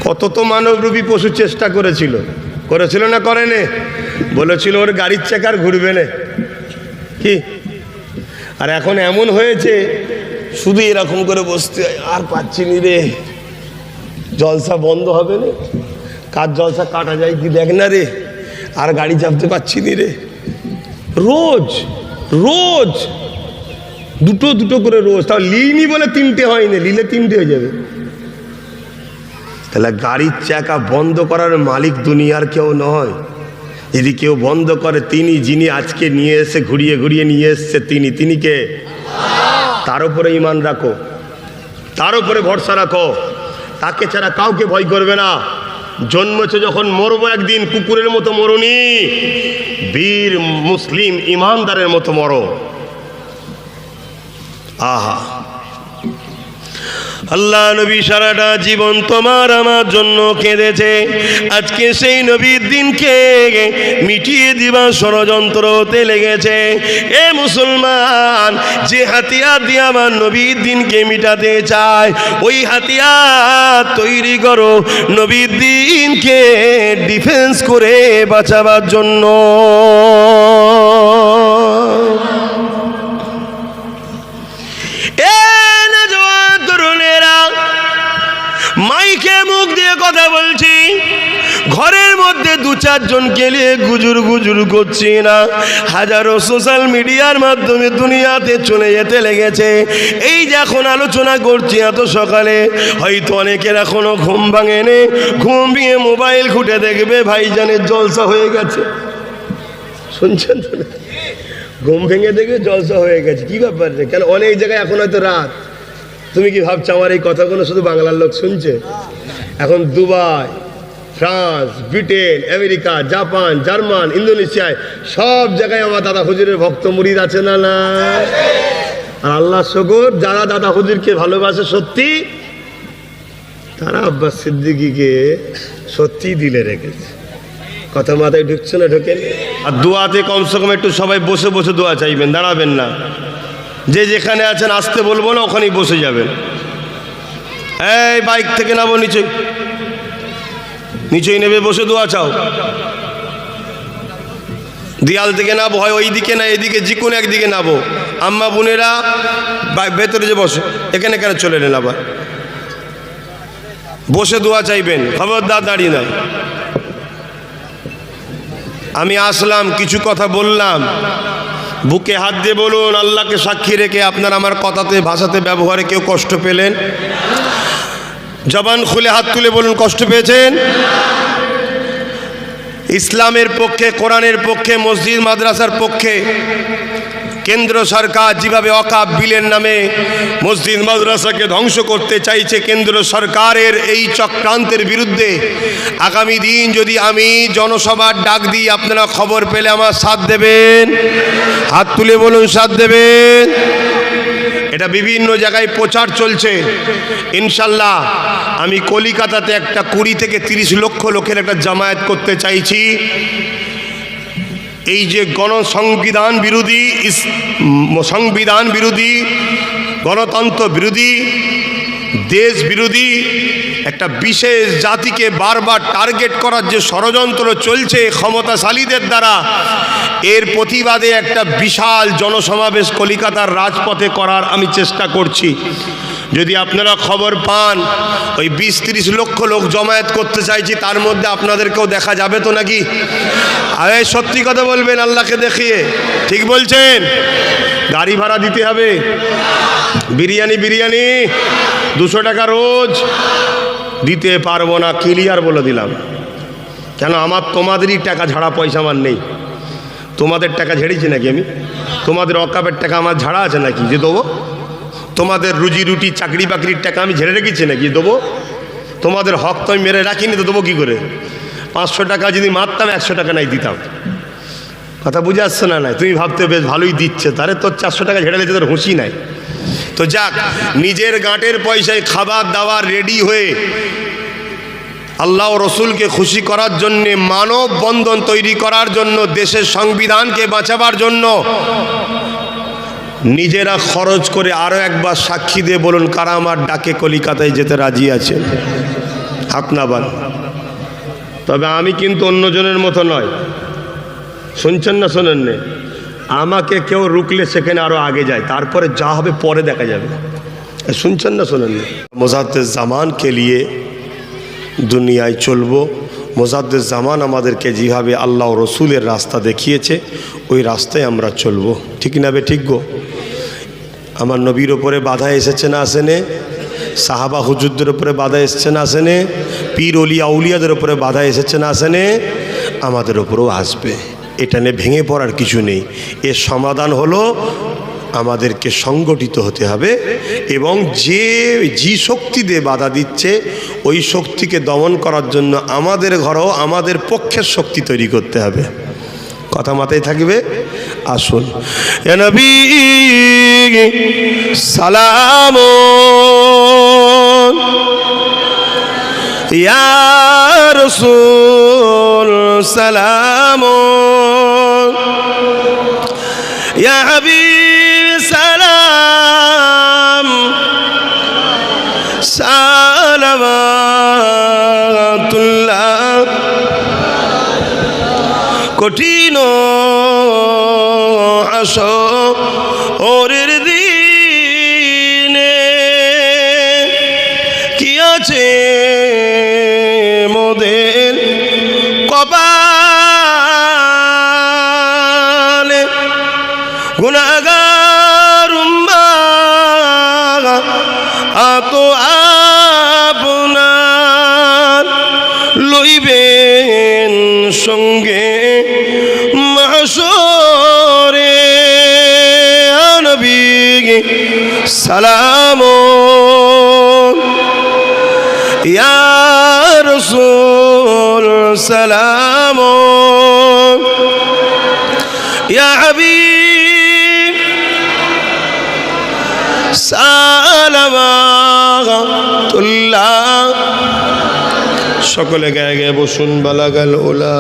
কত তো মানবরূপী পশু চেষ্টা করেছিল, করেছিল না করেনি? বলেছিল ওর গাড়ির চাকার ঘুরবে না কি। আর এখন এমন হয়েছে শুধু এরকম করে বসতে হয়, আর পাচ্ছি নি রে, জলসা বন্ধ হবে না, কার জলসা কাটা যায় কি দেখ না রে, আর গাড়ি চাপতে পাচ্ছি নি রে। রোজ রোজ দুটো দুটো করে রোজ, তাও লিনি বলে তিনটে হয়নি, নিলে তিনটে হয়ে যাবে। তাহলে গাড়ির চাকা বন্ধ করার মালিক দুনিয়ার কেউ নয়। যদি কেউ বন্ধ করে, তিনি যিনি আজকে নিয়ে এসে ঘুরিয়ে ঘুরিয়ে নিয়ে এসছে, তিনি কে? তার উপরে ঈমান রাখো, তার উপরে ভরসা রাখো, তাকে ছাড়া কাউকে ভয় করবে না। জন্মেছে যখন মরবো একদিন, কুকুরের মতো মরুনি, বীর মুসলিম ইমানদারের মতো মরো। আহা, আল্লাহ নবী সারাটা জীবন তোমার আমার জন্য কেঁদেছে। আজকে সেই নবীর দিনকে মিটিয়ে দিবার ষড়যন্ত্র হতে লেগেছে। এ মুসলমান, যে হাতিয়ার দিয়ে আমার নবীর দিনকে মিটাতে চায়, ওই হাতিয়ার তৈরি করো নবীর দিনকে ডিফেন্স করে বাঁচাবার জন্য। মাইকে মুখ দিয়ে কথা বলছি, ঘরের মধ্যে দু চারজনকে নিয়ে গুজুর গুজুর করছি না, হাজারো সোশ্যাল মিডিয়ার মাধ্যমে দুনিয়াতে চলে যেতে লেগেছে। এই যে এখন আলোচনা করছি এত সকালে, হয়তো অনেকের এখনো ঘুম ভাঙেনি, ঘুম ভেঙে মোবাইল খুঁটে দেখবে ভাইজানের জলসা হয়ে গেছে। শুনছেন তো? ঘুম ভেঙে দেখবে জলসা হয়ে গেছে। কি ব্যাপার রে? কেন অনেক জায়গায় এখন হয়তো রাত। তুমি কি ভাবছো আমার এই কথাগুলো শুধু বাংলার লোক শুনছে? এখন Dubai, France, Britain, America, Japan, German, ইন্দোনেশিয়ায় সব জায়গায় আমার দাদা হুজুরের ভক্ত মুরিদ আছে না না? আর আল্লাহ শুকর, যারা দাদা হুজুরকে ভালোবাসে সত্যি, তারা আব্বাস সিদ্দিকীকে সত্যি দিলে রেখেছে। কথা মাথায় ঢুকছে না? ঢোকেন? আর দোয়াতে কমসে কম একটু সবাই বসে বসে দোয়া চাইবেন, দাঁড়াবেন না। যে যেখানে আছেন আসতে বলবো না, ওখানেই বসে যাবেন। এই বাইক থেকে নামো, নিচেই নেবে, বসে দোয়া চাও। দেয়াল থেকে নাবো, হয় ওই দিকে না এদিকে, যে কোনো একদিকে নাবো। আম্মা বোনেরা ভেতরে যে বসে, এখানে কেন চলে নেন? আবার বসে দোয়া চাইবেন, খবরদার দাঁড়িয়ে নাই। আমি আসলাম, কিছু কথা বললাম, বুকে হাত দিয়ে বলুন, আল্লাহকে সাক্ষী রেখে আপনার আমার কথাতে ভাষাতে ব্যবহারে কেউ কষ্ট পেলেন? জবান খুলে হাত তুলে বলুন, কষ্ট পেয়েছেন? ইসলামের পক্ষে, কোরআনের পক্ষে, মসজিদ মাদ্রাসার পক্ষে কেন্দ্র সরকার যেভাবে ওয়াকফ বিলের নামে মসজিদ মাদ্রাসাকে ধ্বংস করতে চাইছে, কেন্দ্র সরকারের এই চক্রান্তের বিরুদ্ধে আগামী দিন যদি আমি জনসভার ডাক দিই, আপনারা খবর পেলে আমার সাথ দেবেন? হাত তুলে বলুন, সাথ দেবেন? এটা বিভিন্ন জায়গায় প্রচার চলছে। ইনশাল্লাহ আমি কলিকাতাতে একটা 20 থেকে 30 লক্ষ লোকের একটা জামায়াত করতে চাইছি। এই যে সংবিধান বিরোধী, গণতন্ত্র বিরোধী, দেশ বিরোধী একটা বিশেষ জাতিকে বারবার টার্গেট করার যে ষড়যন্ত্র চলছে ক্ষমতাশালীদের দ্বারা, এর প্রতিবাদে একটা বিশাল জনসমাবেশ কলিকাতার রাজপথে করার আমি চেষ্টা করছি। যদি আপনারা খবর পান, ওই 20-30 লক্ষ লোক জমায়েত করতে চাইছি, তার মধ্যে আপনাদেরকেও দেখা যাবে তো নাকি? আরে সত্যি কথা বলবেন আল্লাহকে দেখিয়ে, ঠিক বলছেন? গাড়ি ভাড়া দিতে হবে, বিরিয়ানি 200 টাকা রোজ দিতে পারবো না, ক্লিয়ার বলে দিলাম। কেন? আমার তোমাদেরই টাকা ঝাড়া পয়সা আমার নেই। তোমাদের টাকা ঝেড়েছি নাকি আমি? তোমাদের ওয়াকফের টাকা আমার ঝাড়া আছে নাকি যে দেবো? তোমাদের রুজি রুটি চাকরি বাকরির টাকা আমি ঝেড়ে রেখেছি নাকি দেবো? তোমাদের হক তো আমি মেরে রাখিনি, তো দেবো কী করে? 500 টাকা যদি মারতাম, 100 টাকা নাই দিতাম। কথা বুঝে আসছে না? নাই তুমি ভাবতে বেশ ভালোই দিচ্ছে, তারে তোর 400 টাকা ঝেড়ে দিতে তোর হুঁশি নাই। তো যাক, নিজের গাঁটের পয়সায় খাবার দাবার রেডি হয়ে আল্লাহ ও রসুলকে খুশি করার জন্যে, মানব বন্ধন তৈরি করার জন্য, দেশের সংবিধানকে বাঁচাবার জন্য নিজেরা খরচ করে আরও একবার সাক্ষী দিয়ে বলুন, কারা আমার ডাকে কলিকাতায় যেতে রাজি আছেন? হাত না বান। তবে আমি কিন্তু অন্যজনের মতো নয়, শুনছেন না শোনেন নে, আমাকে কেউ রুকলে সেখানে আরো আগে যায়, তারপরে যা হবে পরে দেখা যাবে। শুনছেন না শোনেন না? মুজাদ্দিদ জামানকে নিয়ে দুনিয়ায় চলবো। মুজাদ্দিদ জামান আমাদেরকে যেভাবে আল্লাহ রসুলের রাস্তা দেখিয়েছে ওই রাস্তায় আমরা চলবো, ঠিক না বে ঠিক গো? আমার নবীর ওপরে বাধা এসেছে না আসেনে? সাহাবা হুজুরদের উপরে বাধা এসেছে না আসেনে? পীর অলিয়া উলিয়াদের উপরে বাধা এসেছে না আসেনে? আমাদের উপরেও আসবে। এটা নিয়ে ভেঙে পড়ার কিছু নেই। এর সমাধান হলো আমাদেরকে সংগঠিত হতে হবে এবং যে শক্তি দিয়ে বাধা দিচ্ছে ওই শক্তিকে দমন করার জন্য আমাদের ঘরেও আমাদের পক্ষের শক্তি তৈরি করতে হবে। কথা মাথায় থাকবে। আসুন, এ নবী সালাম ইয়া রাসূল সালাম ইয়া হাবিব সালাম সালাওয়াতুল্লাহ। কঠিন আসরের দিনে কি আছে মোদের কপালে, গুনাহগার উম্মাহ আতো আপনার লইবেন সঙ্গে মাহশরে। নবী সালাম ইয়া রাসূল সালাম ইয়া হাবিব সালাওয়াতুল্লাহ। সকলে গায়ে গায়ে বসুন। বালাগাল ওলা।